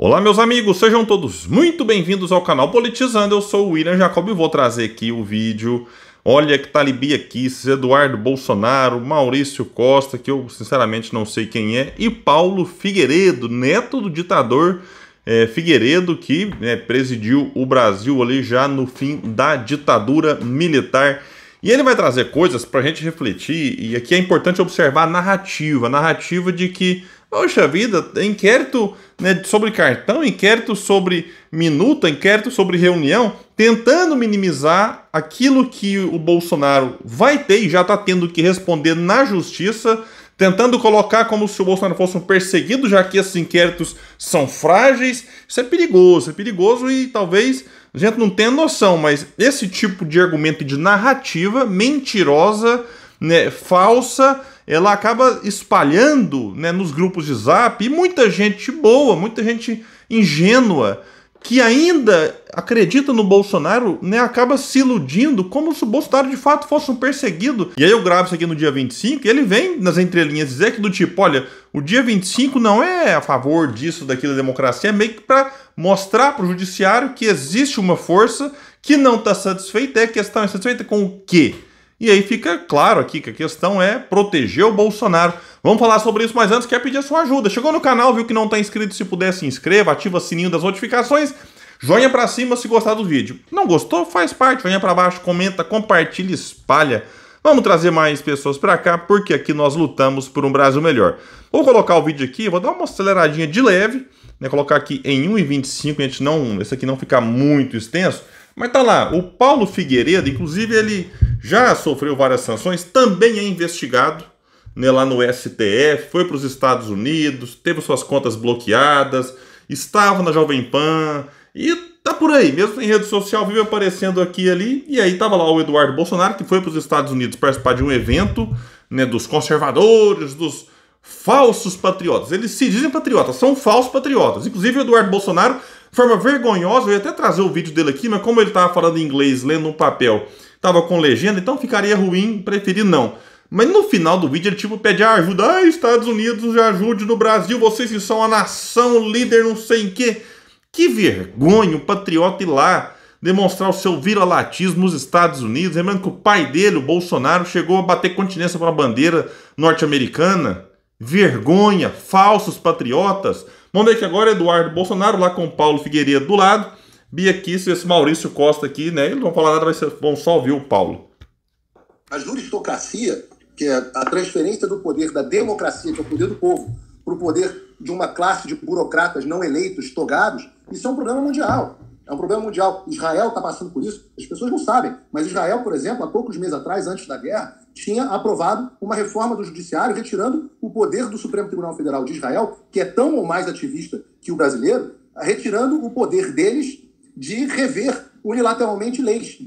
Olá, meus amigos, sejam todos muito bem-vindos ao canal Politizando. Eu sou o William Jacob e vou trazer aqui o vídeo. Olha que tá Bia Kicis, Eduardo Bolsonaro, Maurício Costa, que eu sinceramente não sei quem é, e Paulo Figueiredo, neto do ditador Figueiredo, que presidiu o Brasil ali já no fim da ditadura militar. E ele vai trazer coisas para a gente refletir, e aqui é importante observar a narrativa de que, poxa vida, inquérito sobre cartão, inquérito sobre minuta, inquérito sobre reunião, tentando minimizar aquilo que o Bolsonaro vai ter e já está tendo que responder na justiça, tentando colocar como se o Bolsonaro fosse um perseguido, já que esses inquéritos são frágeis. Isso é perigoso e talvez a gente não tenha noção, mas esse tipo de argumento de narrativa mentirosa, falsa, ela acaba espalhando nos grupos de zap, e muita gente boa, muita gente ingênua, que ainda acredita no Bolsonaro, acaba se iludindo como se o Bolsonaro de fato fosse um perseguido. E aí eu gravo isso aqui no dia 25 e ele vem nas entrelinhas dizer que do tipo, olha, o dia 25 não é a favor disso, daquilo, da democracia, é meio que para mostrar para o judiciário que existe uma força que não está satisfeita. É questão insatisfeita com o quê? E aí fica claro aqui que a questão é proteger o Bolsonaro. Vamos falar sobre isso, mas antes quero pedir a sua ajuda. Chegou no canal, viu que não está inscrito, se puder se inscreva, ativa o sininho das notificações, joinha pra cima se gostar do vídeo. Não gostou? Faz parte, joinha pra baixo, comenta, compartilha, espalha. Vamos trazer mais pessoas pra cá, porque aqui nós lutamos por um Brasil melhor. Vou colocar o vídeo aqui, vou dar uma aceleradinha de leve, colocar aqui em 1:25, esse aqui não ficar muito extenso. Mas tá lá, o Paulo Figueiredo, inclusive ele já sofreu várias sanções, também é investigado lá no STF, foi para os Estados Unidos, teve suas contas bloqueadas, estava na Jovem Pan e tá por aí, mesmo em rede social, vive aparecendo aqui e ali. E aí tava lá o Eduardo Bolsonaro, que foi para os Estados Unidos participar de um evento dos conservadores, dos falsos patriotas. Eles se dizem patriotas, são falsos patriotas. Inclusive o Eduardo Bolsonaro, de forma vergonhosa, eu ia até trazer o vídeo dele aqui, mas como ele estava falando em inglês, lendo um papel, estava com legenda, então ficaria ruim, preferi não. Mas no final do vídeo ele pede ajuda. Estados Unidos, ajude no Brasil, vocês que são a nação líder não sei em quê. Que vergonha o patriota ir lá demonstrar o seu viralatismo nos Estados Unidos. Lembrando que o pai dele, o Bolsonaro, chegou a bater continência para a bandeira norte-americana. Vergonha, falsos patriotas. Vamos ver que agora Eduardo Bolsonaro lá com o Paulo Figueiredo do lado, Bia Kicis, esse Maurício Costa aqui, eles não vão falar nada, vão só ouvir o Paulo. A juristocracia, que é a transferência do poder da democracia, que é o poder do povo, para o poder de uma classe de burocratas não eleitos, togados, isso é um problema mundial. É um problema mundial. Israel está passando por isso. As pessoas não sabem. Mas Israel, por exemplo, há poucos meses atrás, antes da guerra, tinha aprovado uma reforma do judiciário retirando o poder do Supremo Tribunal Federal de Israel, que é tão ou mais ativista que o brasileiro, retirando o poder deles de rever unilateralmente leis.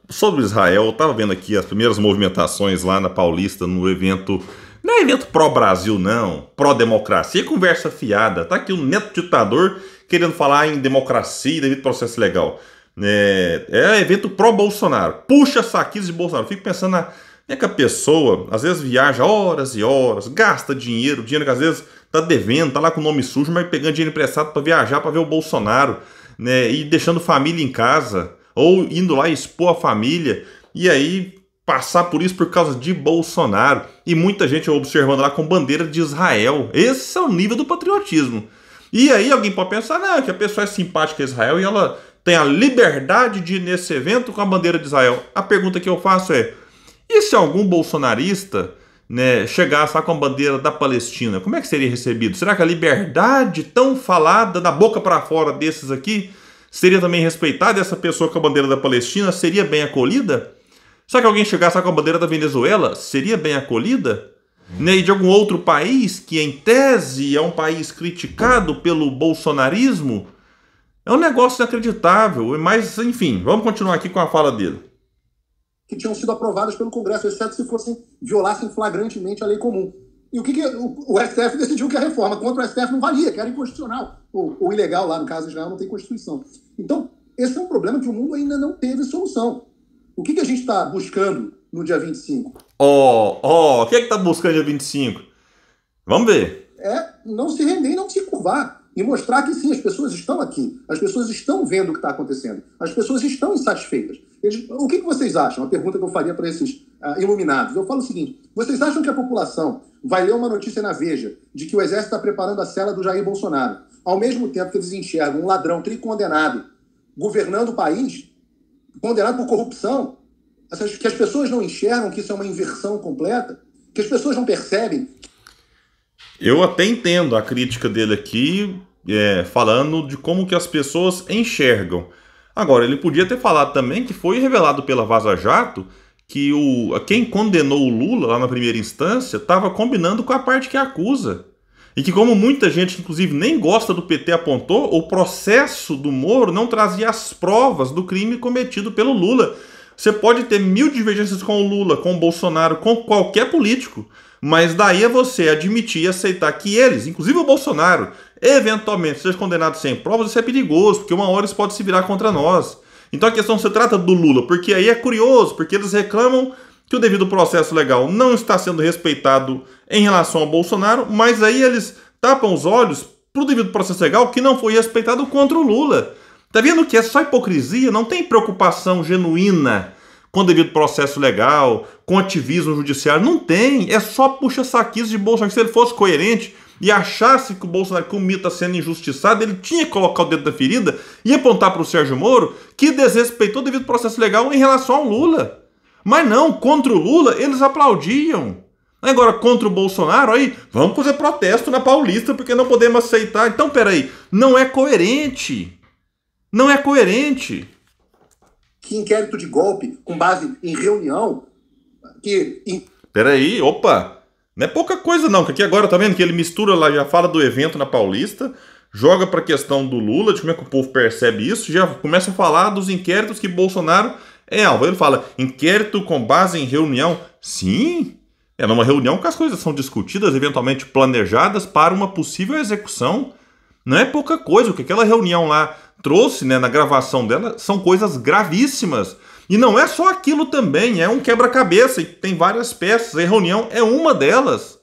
Sobre Israel, eu estava vendo aqui as primeiras movimentações lá na Paulista, no evento. Não é evento pró-Brasil, não. Pró-democracia, conversa fiada. Tá aqui o neto ditador querendo falar em democracia e devido processo legal. É evento pró-Bolsonaro. Puxa saquinhos de Bolsonaro. Fico pensando que a pessoa, às vezes, viaja horas e horas, gasta dinheiro que às vezes tá devendo, tá lá com o nome sujo, mas pegando dinheiro emprestado para viajar, para ver o Bolsonaro, e deixando família em casa, ou indo lá expor a família, e aí passar por isso por causa de Bolsonaro. E muita gente observando lá com bandeira de Israel. Esse é o nível do patriotismo. E aí alguém pode pensar, que a pessoa é simpática a Israel e ela tem a liberdade de ir nesse evento com a bandeira de Israel. A pergunta que eu faço é, e se algum bolsonarista chegasse lá com a bandeira da Palestina, como é que seria recebido? Será que a liberdade tão falada da boca para fora desses aqui seria também respeitada? Essa pessoa com a bandeira da Palestina seria bem acolhida? Será que alguém chegasse lá com a bandeira da Venezuela seria bem acolhida? E de algum outro país que, em tese, é um país criticado pelo bolsonarismo? É um negócio inacreditável. Mas, enfim, vamos continuar aqui com a fala dele. Que tinham sido aprovadas pelo Congresso, exceto se violassem flagrantemente a lei comum. E o que o STF decidiu que a reforma contra o STF não valia, que era inconstitucional. Ou ilegal, lá no caso de Israel não tem Constituição. Então, esse é um problema que o mundo ainda não teve solução. O que a gente está buscando no dia 25? O que está buscando no dia 25? Vamos ver. Não se render e não se curvar. e mostrar que sim, as pessoas estão aqui, as pessoas estão vendo o que está acontecendo, as pessoas estão insatisfeitas. O que vocês acham? A pergunta que eu faria para esses iluminados. Eu falo o seguinte: vocês acham que a população vai ler uma notícia na Veja de que o Exército está preparando a cela do Jair Bolsonaro, ao mesmo tempo que eles enxergam um ladrão tricondenado governando o país, condenado por corrupção, que as pessoas não enxergam que isso é uma inversão completa, que as pessoas não percebem? Eu até entendo a crítica dele aqui, falando de como que as pessoas enxergam. Agora, ele podia ter falado também que foi revelado pela Vaza Jato que quem condenou o Lula lá na primeira instância estava combinando com a parte que acusa. E que, como muita gente, inclusive, nem gosta do PT, apontou, o processo do Moro não trazia as provas do crime cometido pelo Lula. Você pode ter 1000 divergências com o Lula, com o Bolsonaro, com qualquer político, mas daí é você admitir e aceitar que eles, inclusive o Bolsonaro, eventualmente sejam condenados sem provas. Isso é perigoso, porque uma hora isso pode se virar contra nós. Então a questão se trata do Lula, porque aí é curioso, porque eles reclamam que o devido processo legal não está sendo respeitado em relação ao Bolsonaro, mas aí eles tapam os olhos para o devido processo legal que não foi respeitado contra o Lula. Tá vendo que é só hipocrisia? Não tem preocupação genuína com o devido processo legal, com ativismo judiciário. Não tem. É só puxa-saquismo de Bolsonaro. Se ele fosse coerente e achasse que o Bolsonaro, que o Mito está sendo injustiçado, ele tinha que colocar o dedo na ferida e apontar para o Sérgio Moro, que desrespeitou o devido processo legal em relação ao Lula. Mas não, contra o Lula, eles aplaudiam. Agora, contra o Bolsonaro, aí, vamos fazer protesto na Paulista porque não podemos aceitar. Então, peraí, não é coerente. Não é coerente. Que inquérito de golpe com base em reunião que... Peraí, opa, não é pouca coisa não, que aqui agora tá vendo que ele mistura lá, já fala do evento na Paulista, joga pra questão do Lula, de como é que o povo percebe isso, já começa a falar dos inquéritos que Bolsonaro é alvo. Ele fala, inquérito com base em reunião. Sim, é numa reunião que as coisas são discutidas, eventualmente planejadas para uma possível execução. Não é pouca coisa, o que aquela reunião lá trouxe, né, na gravação dela, são coisas gravíssimas. E não é só aquilo também, é um quebra-cabeça, e tem várias peças, a reunião é uma delas.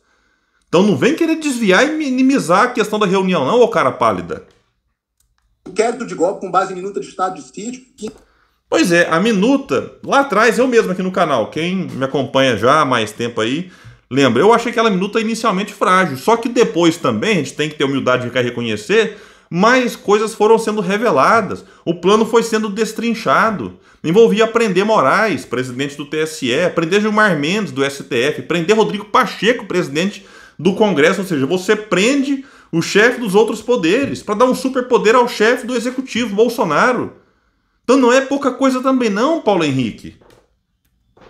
Então não vem querer desviar e minimizar a questão da reunião não, ô cara pálida. Inquérito de golpe com base em minuta de estado de sítio. Pois é, a minuta, lá atrás, eu mesmo aqui no canal, quem me acompanha já há mais tempo aí, lembra, eu achei aquela minuta inicialmente frágil, só que depois também, a gente tem que ter humildade de reconhecer, mais coisas foram sendo reveladas, o plano foi sendo destrinchado, envolvia prender Moraes, presidente do TSE, prender Gilmar Mendes, do STF, prender Rodrigo Pacheco, presidente do Congresso, ou seja, você prende o chefe dos outros poderes, para dar um superpoder ao chefe do executivo, Bolsonaro. Então não é pouca coisa também não, Paulo Henrique.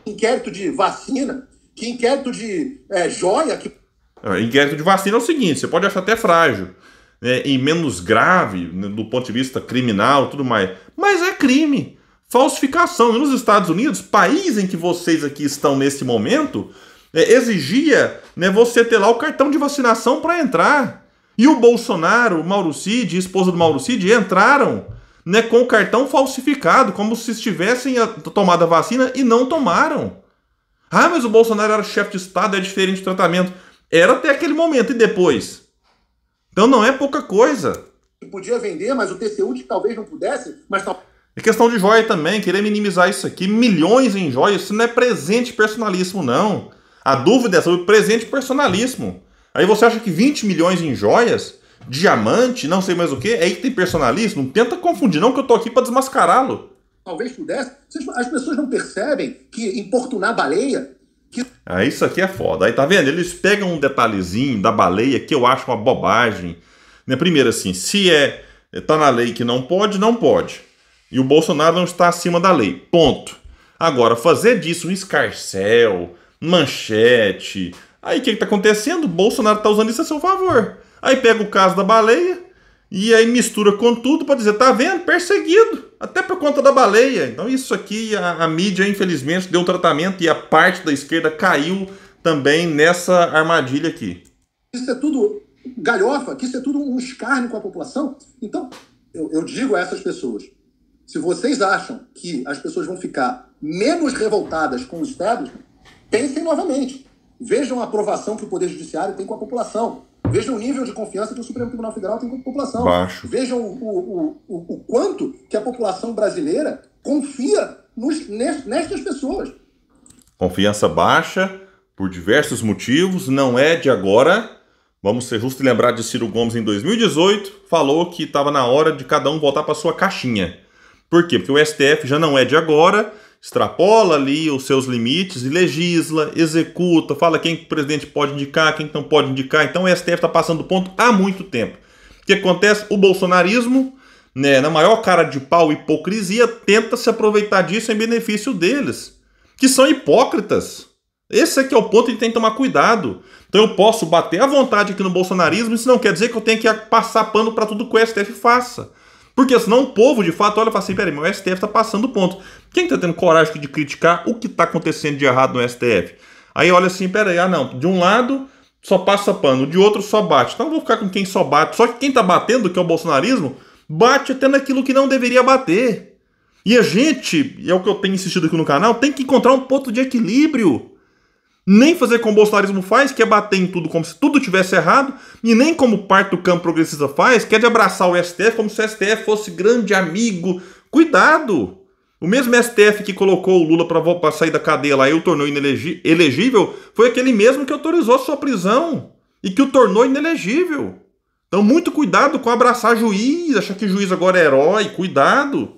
Inquérito de vacina, que inquérito de joia... que Inquérito de vacina é o seguinte, você pode achar até frágil, e menos grave, né, do ponto de vista criminal e tudo mais, mas é crime, falsificação. E nos Estados Unidos, país em que vocês aqui estão nesse momento, exigia, né, você ter lá o cartão de vacinação para entrar. E o Bolsonaro, o Mauro Cid, a esposa do Mauro Cid, entraram, né, com o cartão falsificado, como se estivessem tomado a vacina e não tomaram. Ah, mas o Bolsonaro era chefe de Estado, é diferente de tratamento. Era até aquele momento, e depois? Então não é pouca coisa. Podia vender, mas o TCU que talvez não pudesse, mas... É questão de joia também, querer minimizar isso aqui. Milhões em joias, isso não é presente personalíssimo, não. A dúvida é sobre presente personalíssimo. Aí você acha que 20 milhões em joias, diamante, não sei mais o que, é aí que tem personalismo? Não tenta confundir não, que eu tô aqui para desmascará-lo. Talvez pudesse. As pessoas não percebem que importunar baleia... Isso aqui é foda. Aí tá vendo? Eles pegam um detalhezinho da baleia que eu acho uma bobagem. Né? Primeiro assim, se tá na lei que não pode, não pode. E o Bolsonaro não está acima da lei. Ponto. Agora, fazer disso um escarcéu, manchete... Aí o que tá acontecendo? O Bolsonaro tá usando isso a seu favor. Aí pega o caso da baleia e aí mistura com tudo para dizer, tá vendo? Perseguido. Até por conta da baleia. Então isso aqui, a mídia infelizmente deu tratamento e a parte da esquerda caiu também nessa armadilha aqui. Isso é tudo galhofa, que isso é tudo um escárnio com a população. Então, eu digo a essas pessoas, se vocês acham que as pessoas vão ficar menos revoltadas com o Estado, pensem novamente. Vejam a aprovação que o Poder Judiciário tem com a população. Vejam o nível de confiança que o Supremo Tribunal Federal tem com a população. Baixo. Vejam o quanto que a população brasileira confia nestas pessoas. Confiança baixa, por diversos motivos, não é de agora. Vamos ser justos e lembrar de Ciro Gomes em 2018, falou que estava na hora de cada um voltar para sua caixinha. Por quê? Porque o STF já não é de agora, extrapola ali os seus limites e legisla, executa, fala quem o presidente pode indicar, quem não pode indicar. Então o STF está passando do ponto há muito tempo. O que acontece? O bolsonarismo, né, na maior cara de pau e hipocrisia, tenta se aproveitar disso em benefício deles, que são hipócritas. Esse aqui é o ponto que tem que tomar cuidado. Então eu posso bater à vontade aqui no bolsonarismo, isso não quer dizer que eu tenho que passar pano para tudo que o STF faça. Porque senão o povo, de fato, olha e fala assim, peraí, mas o STF está passando o ponto. Quem está tendo coragem de criticar o que está acontecendo de errado no STF? Aí olha assim, peraí, não, de um lado só passa pano, de outro só bate. Então eu vou ficar com quem só bate. Só que quem está batendo, que é o bolsonarismo, bate até naquilo que não deveria bater. E a gente, é o que eu tenho insistido aqui no canal, tem que encontrar um ponto de equilíbrio. Nem fazer como o bolsonarismo faz, que é bater em tudo como se tudo tivesse errado, e nem como parte do campo progressista faz, que é de abraçar o STF como se o STF fosse grande amigo. Cuidado! O mesmo STF que colocou o Lula para sair da cadeia lá e o tornou inelegível, foi aquele mesmo que autorizou a sua prisão e que o tornou inelegível. Então muito cuidado com abraçar juiz, achar que juiz agora é herói, cuidado.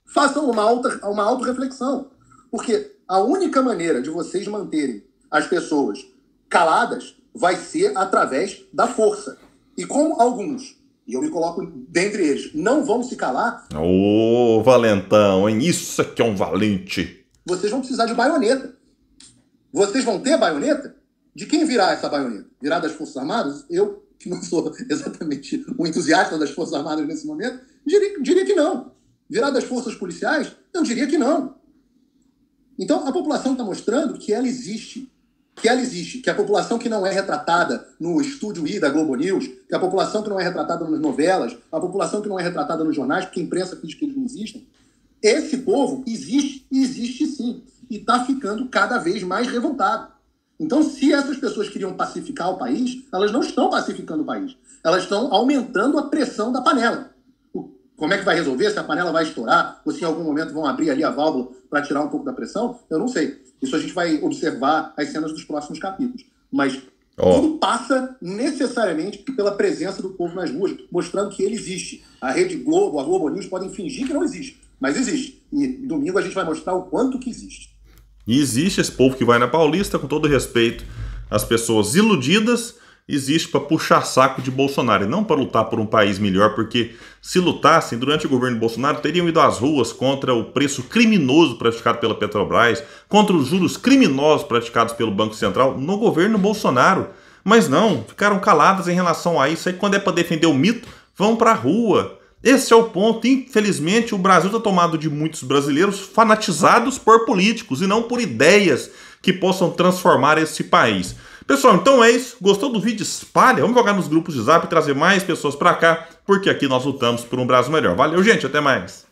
Façam uma autorreflexão, porque a única maneira de vocês manterem as pessoas caladas vai ser através da força. E como alguns, e eu me coloco dentre eles, não vão se calar... Ô, valentão, hein? Isso aqui é um valente. Vocês vão precisar de baioneta. Vocês vão ter baioneta? De quem virá essa baioneta? Virá das Forças Armadas? Eu, que não sou exatamente um entusiasta das Forças Armadas nesse momento, diria que não. Virá das forças policiais? Eu diria que não. Então, a população está mostrando que ela existe. Que a população que não é retratada no Estúdio I da Globo News, que a população que não é retratada nas novelas, a população que não é retratada nos jornais, porque a imprensa diz que eles não existem, esse povo existe sim. E está ficando cada vez mais revoltado. Então, se essas pessoas queriam pacificar o país, elas não estão pacificando o país. Elas estão aumentando a pressão da panela. Como é que vai resolver? Se a panela vai estourar? Ou se em algum momento vão abrir ali a válvula para tirar um pouco da pressão? Eu não sei. Isso a gente vai observar as cenas dos próximos capítulos. Mas tudo passa necessariamente pela presença do povo nas ruas, mostrando que ele existe. A Rede Globo, a Globo News podem fingir que não existe, mas existe. E domingo a gente vai mostrar o quanto que existe. E existe esse povo que vai na Paulista, com todo respeito às pessoas iludidas, existe para puxar saco de Bolsonaro e não para lutar por um país melhor, porque se lutassem durante o governo Bolsonaro, teriam ido às ruas contra o preço criminoso praticado pela Petrobras, contra os juros criminosos praticados pelo Banco Central no governo Bolsonaro. Mas não, ficaram caladas em relação a isso. Aí quando é para defender o mito, vão para a rua. Esse é o ponto. Infelizmente, o Brasil está tomado de muitos brasileiros fanatizados por políticos e não por ideias que possam transformar esse país. Pessoal, então é isso. Gostou do vídeo? Espalha. Vamos jogar nos grupos de Zap e trazer mais pessoas para cá, porque aqui nós lutamos por um Brasil melhor. Valeu, gente. Até mais.